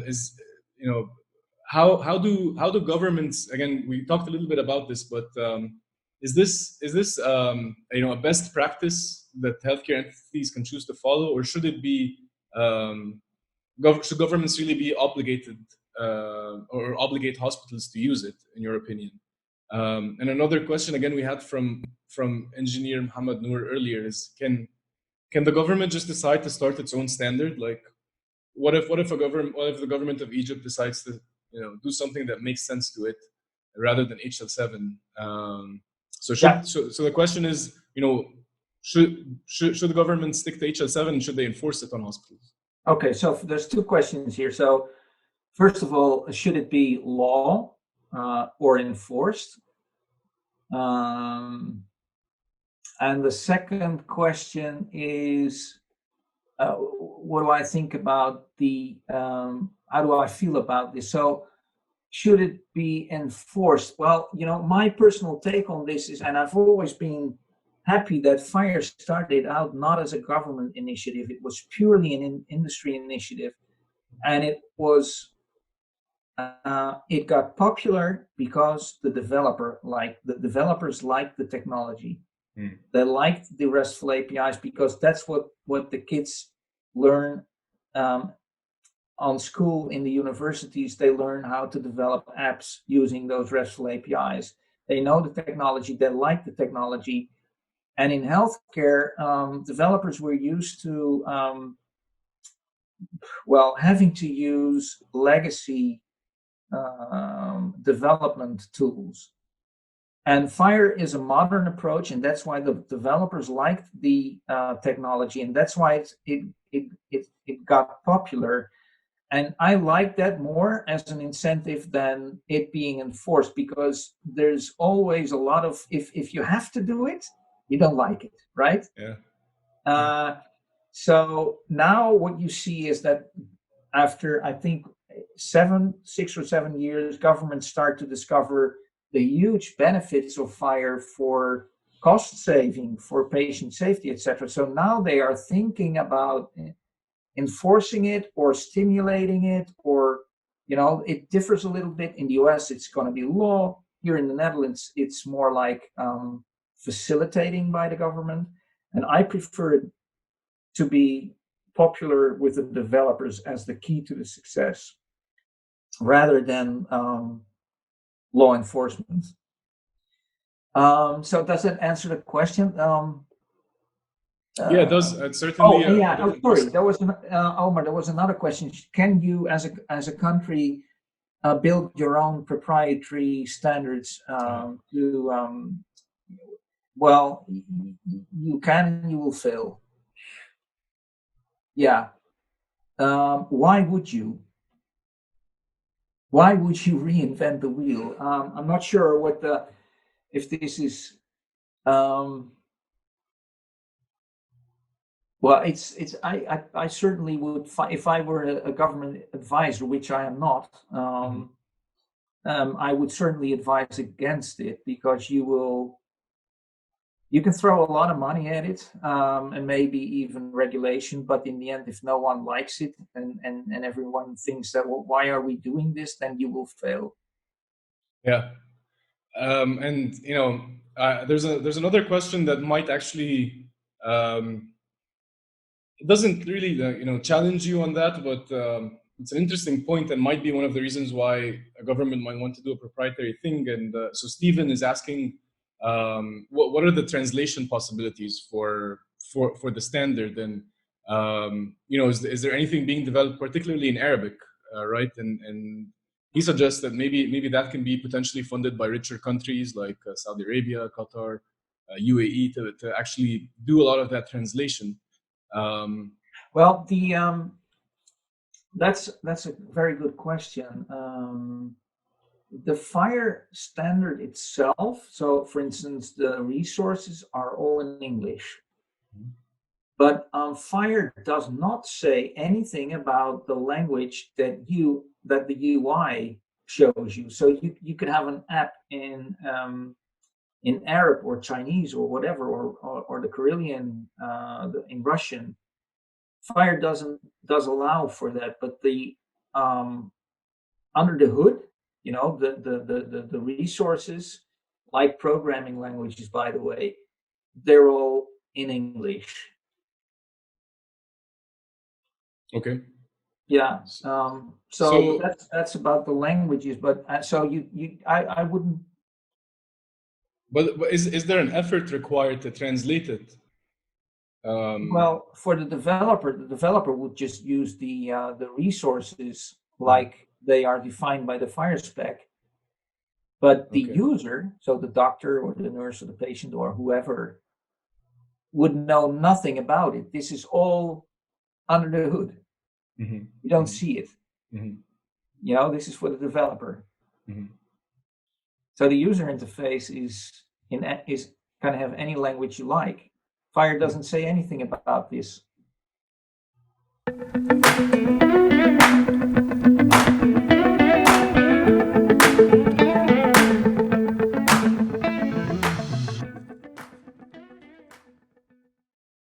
is, how do governments, again, we talked a little bit about this, but is this a best practice that healthcare entities can choose to follow, or should it be should governments really be obligated or obligate hospitals to use it, in your opinion? And another question, again, we had from engineer Muhammad Noor earlier is, can the government just decide to start its own standard? Like, what if the government of Egypt decides to do something that makes sense to it rather than HL7? So the question is, should the government stick to HL7, and should they enforce it on hospitals? Okay, so there's two questions here. So first of all, should it be law or enforced? And the second question is, what do I think about how do I feel about this? So should it be enforced? Well, my personal take on this is, and I've always been happy that FHIR started out not as a government initiative. It was purely an industry initiative. And it got popular because the developers liked the technology. They liked the RESTful APIs because that's what the kids learn on school, in the universities. They learn how to develop apps using those RESTful APIs. They know the technology, they like the technology. And in healthcare, developers were used to, having to use legacy development tools. And FHIR is a modern approach, and that's why the developers liked the technology, and that's why it got popular. And I like that more as an incentive than it being enforced, because there's always a lot of, if you have to do it, you don't like it, right? Yeah. So now what you see is that after, I think, 6 or 7 years, governments start to discover the huge benefits of FHIR for cost saving, for patient safety, etc. So now they are thinking about enforcing it or stimulating it, or, it differs a little bit. In the US, it's going to be law. Here in the Netherlands, it's more like facilitating by the government. And I prefer it to be popular with the developers as the key to the success, rather than law enforcement. So does that answer the question? Yeah, it does. Certainly. Sorry. There was Omar. There was another question. Can you, as a country, build your own proprietary standards? Well, you can, and you will fail. Yeah. Why would you? Why would you reinvent the wheel? I'm not sure if this is. Well, I certainly would, if I were a government advisor, which I am not. I would certainly advise against it, because you can throw a lot of money at it, and maybe even regulation, but in the end, if no one likes it and everyone thinks that, well, why are we doing this, then you will fail. Yeah. And there's another question that might actually it doesn't really challenge you on that, but it's an interesting point, and might be one of the reasons why a government might want to do a proprietary thing. And so Stephen is asking, what are the translation possibilities for the standard? And is there anything being developed, particularly in Arabic, right? And he suggests that maybe that can be potentially funded by richer countries like Saudi Arabia, Qatar, UAE to actually do a lot of that translation. Well, that's a very good question. The FHIR standard itself, so for instance, the resources are all in English, but FHIR does not say anything about the language that the UI shows you. So you could have an app in Arab or Chinese or whatever, or the Karelian, in Russian. FHIR does allow for that, but the under the hood, you know, the resources, like programming languages, by the way, they're all in English. Okay. Yeah. So, So that's about the languages. But so I wouldn't. but is there an effort required to translate it? Well, for the developer would just use the resources like they are defined by the FHIR spec. But the Okay. user, so the doctor or the nurse or the patient or whoever, would know nothing about it. This is all under the hood. Mm-hmm. You don't see it. Mm-hmm. You know, this is for the developer. Mm-hmm. So the user interface is can have any language you like. FHIR doesn't say anything about this.